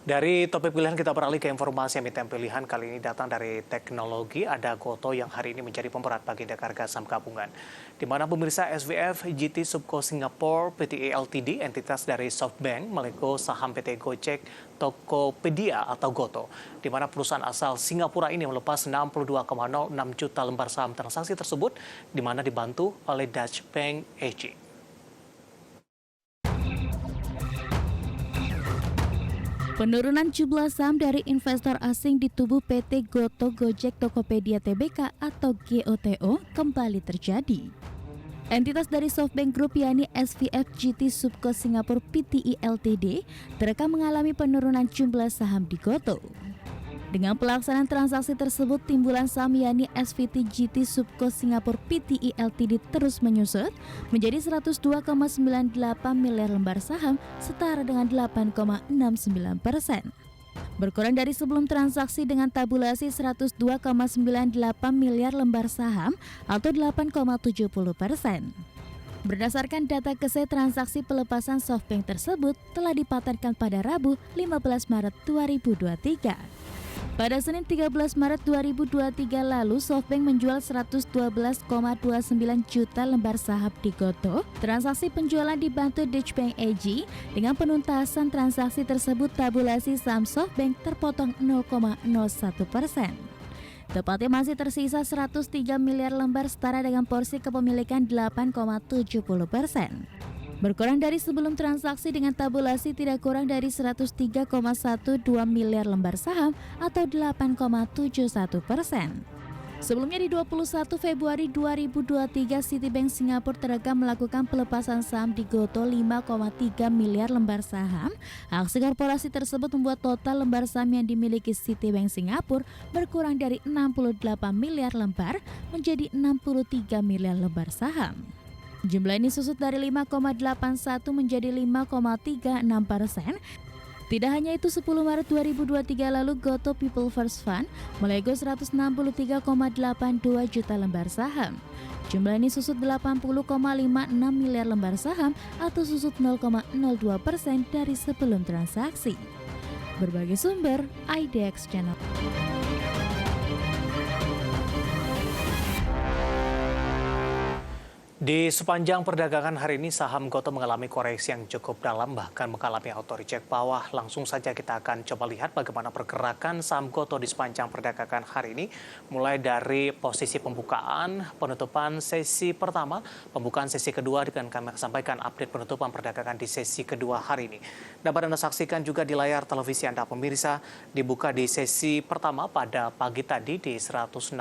Dari topik pilihan kita beralih ke informasi emiten pilihan kali ini datang dari teknologi. Ada Gotoh yang hari ini menjadi pemberat bagi indeks harga saham gabungan. Di mana pemirsa SVF GT Subco Singapore PTE Ltd, entitas dari SoftBank, melego saham PT Gojek Tokopedia atau Gotoh. Di mana perusahaan asal Singapura ini melepas 62,06 juta lembar saham. Transaksi tersebut di mana dibantu oleh Dutch Bank AG. Penurunan jumlah saham dari investor asing di tubuh PT Gotoh Gojek Tokopedia Tbk atau GOTO kembali terjadi. Entitas dari SoftBank Group yakni SVF GT Subco Singapore PTE Ltd terekam mengalami penurunan jumlah saham di Gotoh. Dengan pelaksanaan transaksi tersebut, timbulan saham yakni SVT GT Subco Singapore PTE Ltd terus menyusut menjadi 102,98 miliar lembar saham, setara dengan 8,69%. Berkurang dari sebelum transaksi dengan tabulasi 102,98 miliar lembar saham atau 8,70%. Berdasarkan data KSE, transaksi pelepasan SoftBank tersebut telah dipatentkan pada Rabu 15 Maret 2023. Pada Senin 13 Maret 2023 lalu, SoftBank menjual 112,29 juta lembar saham di Gotoh. Transaksi penjualan dibantu Dutch Bank AG. Dengan penuntasan transaksi tersebut, tabulasi saham SoftBank terpotong 0,01%. Tepatnya masih tersisa 103 miliar lembar, setara dengan porsi kepemilikan 8,70%. Berkurang dari sebelum transaksi dengan tabulasi tidak kurang dari 103,12 miliar lembar saham atau 8,71%. Sebelumnya di 21 Februari 2023, Citibank Singapura terekam melakukan pelepasan saham di Gotoh 5,3 miliar lembar saham. Aksi korporasi tersebut membuat total lembar saham yang dimiliki Citibank Singapura berkurang dari 68 miliar lembar menjadi 63 miliar lembar saham. Jumlah ini susut dari 5,81 menjadi 5,36%. Tidak hanya itu, 10 Maret 2023 lalu Gotoh People First Fund melego 163,82 juta lembar saham. Jumlah ini susut 80,56 miliar lembar saham atau susut 0,02% dari sebelum transaksi. Berbagai sumber, IDX Channel. Di sepanjang perdagangan hari ini, saham Gotoh mengalami koreksi yang cukup dalam, bahkan mengalami auto reject bawah. Langsung saja kita akan coba lihat bagaimana pergerakan saham Gotoh di sepanjang perdagangan hari ini. Mulai dari posisi pembukaan, penutupan sesi pertama, pembukaan sesi kedua, dengan kami sampaikan update penutupan perdagangan di sesi kedua hari ini. Dapat Anda saksikan juga di layar televisi Anda pemirsa, dibuka di sesi pertama pada pagi tadi di 116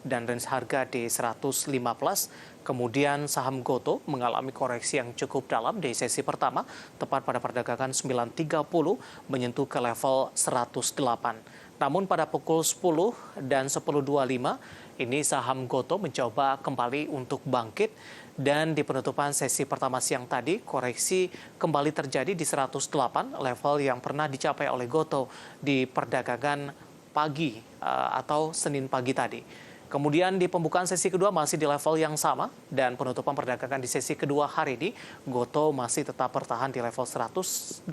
dan range harga di 115. Kemudian saham Gotoh mengalami koreksi yang cukup dalam di sesi pertama, tepat pada perdagangan 9.30 menyentuh ke level 108. Namun pada pukul 10 dan 10.25 ini saham Gotoh mencoba kembali untuk bangkit, dan di penutupan sesi pertama siang tadi koreksi kembali terjadi di 108, level yang pernah dicapai oleh Gotoh di perdagangan pagi atau Senin pagi tadi. Kemudian di pembukaan sesi kedua masih di level yang sama, dan penutupan perdagangan di sesi kedua hari ini Gotoh masih tetap bertahan di level 108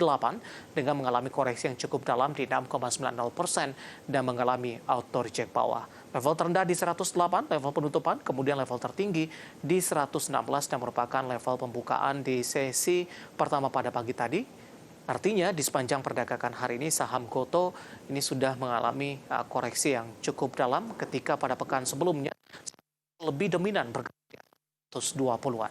dengan mengalami koreksi yang cukup dalam di 6,90% dan mengalami auto reject bawah. Level terendah di 108 level penutupan, kemudian level tertinggi di 116 dan merupakan level pembukaan di sesi pertama pada pagi tadi. Artinya di sepanjang perdagangan hari ini saham Gotoh ini sudah mengalami koreksi yang cukup dalam, ketika pada pekan sebelumnya lebih dominan bergerak di 120-an.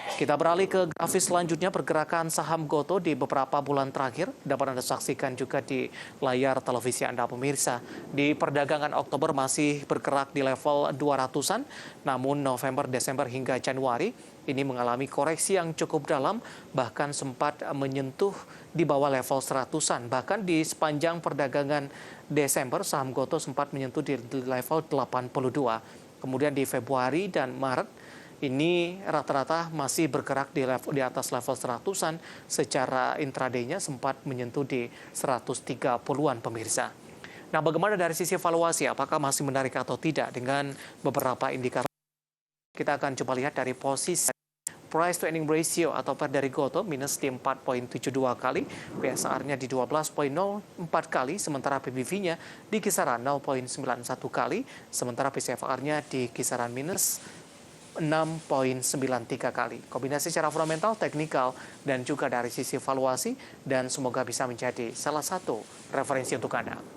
Kita beralih ke grafis selanjutnya, pergerakan saham Gotoh di beberapa bulan terakhir dapat Anda saksikan juga di layar televisi Anda pemirsa. Di perdagangan Oktober masih bergerak di level 200-an, namun November, Desember hingga Januari ini mengalami koreksi yang cukup dalam, bahkan sempat menyentuh di bawah level 100-an. Bahkan di sepanjang perdagangan Desember, saham Gotoh sempat menyentuh di level 82. Kemudian di Februari dan Maret, ini rata-rata masih bergerak di atas level 100-an, secara intraday-nya sempat menyentuh di 130-an pemirsa. Nah, bagaimana dari sisi valuasi, apakah masih menarik atau tidak dengan beberapa indikator? Kita akan coba lihat dari posisi Price to earning ratio atau PER dari Gotoh minus di 4,72 kali, PSR-nya di 12,04 kali, sementara PBV-nya di kisaran 0,91 kali, sementara PCFR-nya di kisaran minus 6,93 kali. Kombinasi secara fundamental, teknikal, dan juga dari sisi valuasi, dan semoga bisa menjadi salah satu referensi untuk Anda.